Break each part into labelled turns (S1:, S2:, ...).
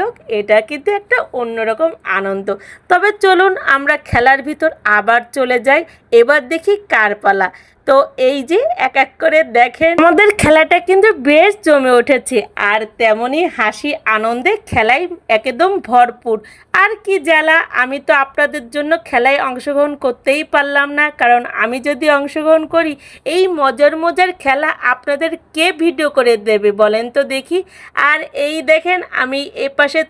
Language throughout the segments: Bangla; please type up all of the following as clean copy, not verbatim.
S1: হোক, এটা কিন্তু একটা অন্যরকম আনন্দ। তবে চলুন আমরা খেলার ভিতর আবার চলে যাই। এবার দেখি কার পালা। তো এই যে এক এক করে দেখেন আমাদের খেলাটা কিন্তু বেশ জমে উঠেছে, আর তেমনই হাসি আনন্দে খেলায় একদম ভরপুর। আর কি জ্বালা, আমি তো আপনাদের জন্য খেলায় অংশগ্রহণ করতেই পারলাম না, কারণ আমি যদি অংশগ্রহণ করি এই মজার মজার খেলা আপনাদের কে ভিডিও করে দেবে বলেন তো দেখি। আর এই দেখেন আমি এপাশে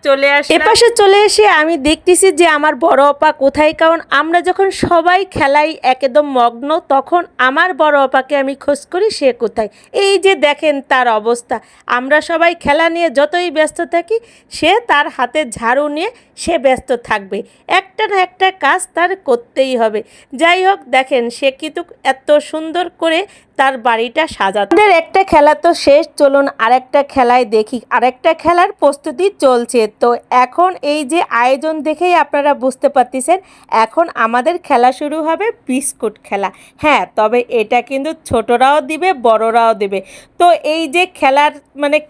S1: চলে এসে আমি দেখতেছি যে আমার বড় আপা কোথায়, কারণ আমরা যখন সবাই খেলায় একদম মগ্ন তখন আমার বড় আপাকে আমি খোঁজ করি সে কোথায়। এই যে দেখেন তার অবস্থা, আমরা সবাই খেলা নিয়ে যতই ব্যস্ত থাকি সে তার হাতে ঝাড়ু নিয়ে সে ব্যস্ত থাকবে, একটা না একটা কাজ তার করতেই হবে। যাই হোক দেখেন সে কিন্তু এত সুন্দর করে তার বাড়িটা সাজাতে। আমাদের একটা খেলা তো শেষ, চলুন আরেকটা খেলায় দেখি। আরেকটা খেলার প্রস্তুতি চলছে। তো এখন এই যে আয়োজন দেখেই আপনারা বুঝতে পারতেছেন এখন আমাদের খেলা শুরু হবে বিস্কুট খেলা। হ্যাঁ, তবে এটা কিন্তু ছোটরাও দিবে বড়রাও দিবে। তো এই যে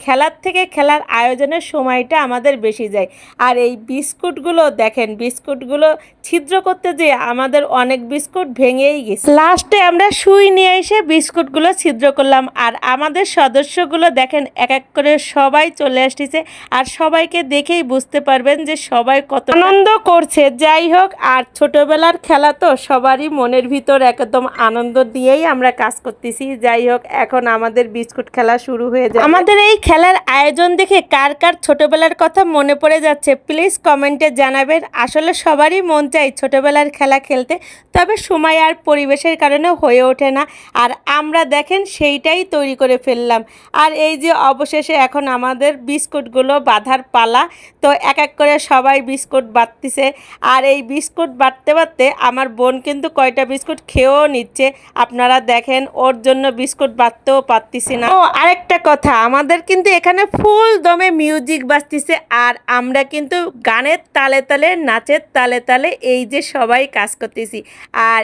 S1: খেলার থেকে খেলার আয়োজনের সময়টা আমাদের বেশি যায়। আর এই বিস্কুটগুলো দেখেন, বিস্কুটগুলো ছিদ্র করতে যেয়ে আমাদের অনেক বিস্কুট ভেঙেই গেছে। লাস্টে আমরা সুই নিয়ে এসে বিস্কুটগুলো ছিদ্র করলাম। আর আমাদের সদস্যগুলো দেখেন এক এক করে সবাই চলে আসতেছে, আর সবাইকে দেখেই বুঝতে পারবেন যে সবাই কত আনন্দ করছে। যাই হোক, আর ছোটবেলার খেলা তো সবারই মনের ভিতর একদম আনন্দ দিয়েই আমরা কাজ করতেছি। যাই হোক, এখন আমাদের বিস্কুট খেলা শুরু হয়ে যায়। আমাদের এই খেলার আয়োজন দেখে কার কার ছোটবেলার কথা মনে পড়ে যাচ্ছে প্লিজ কমেন্টে জানাবেন। আসলে সবারই মন চাই ছোটবেলার খেলা খেলতে, তবে সময় আর পরিবেশের কারণে হয়ে ওঠে না। আর আমরা দেখেন সেইটাই তৈরি করে ফেললাম। আর এই যে অবশেষে এখন আমাদের বিস্কুটগুলো বাঁধার পালা। তো এক এক করে সবাই বিস্কুট বাঁধতেছে। আর এই বিস্কুট বাঁধতে বাঁধতে আমার বোন কিন্তু কয়টা বিস্কুট খেয়েও নিচ্ছে। আপনারা দেখেন ওর জন্য বিস্কুট বাঁধতেও পারতেছি না। ও আরেকটা কথা, আমাদের কিন্তু এখানে ফুল দমে মিউজিক বাজতেছে, আর আমরা কিন্তু গানের তালে তালে নাচের তালে তালে এই যে সবাই কাজ করতেছি। আর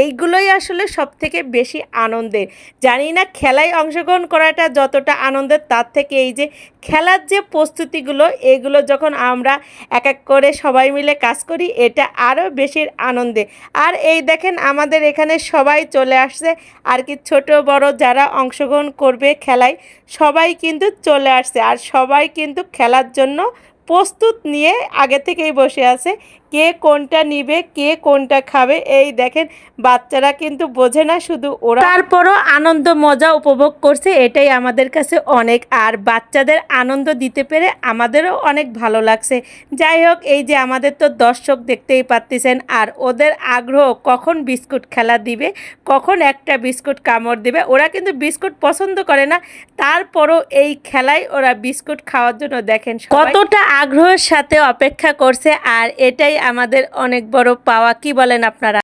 S1: এইগুলোই আসলে সব থেকে বেশি আনন্দের। জানি না খেলায় অংশগ্রহণ করাটা যতটা আনন্দের, তার থেকে এই যে খেলার যে প্রস্তুতিগুলো এগুলো যখন আমরা এক এক করে সবাই মিলে কাজ করি এটা আরও বেশি আনন্দে। আর এই দেখেন আমাদের এখানে সবাই চলে আসছে, আর কি ছোট বড় যারা অংশগ্রহণ করবে খেলায় সবাই কিন্তু চলে আসছে। আর সবাই কিন্তু খেলার জন্য প্রস্তুত নিয়ে আগে থেকেই বসে আছে, কে কোনটা নিবে কে কোনটা খাবে। এই দেখেন বাচ্চারা কিন্তু বোঝে না, শুধু ওরা তারপরও আনন্দ মজা উপভোগ করছে, এটাই আমাদের কাছে অনেক। আর বাচ্চাদের আনন্দ দিতে পেরে আমাদেরও অনেক ভালো লাগছে। যাই হোক, এই যে আমাদের তো দর্শক দেখতেই পাচ্ছেন, আর ওদের আগ্রহ কখন বিস্কুট খেলা দিবে, কখন একটা বিস্কুট কামড় দিবে। ওরা কিন্তু বিস্কুট পছন্দ করে না, তারপরও এই খেলায় ওরা বিস্কুট খাওয়ার জন্য দেখেন কতটা আগ্রহের সাথে অপেক্ষা করছে। আর এটাই আমাদের অনেক বড় পাওয়া, কি বলেন আপনারা?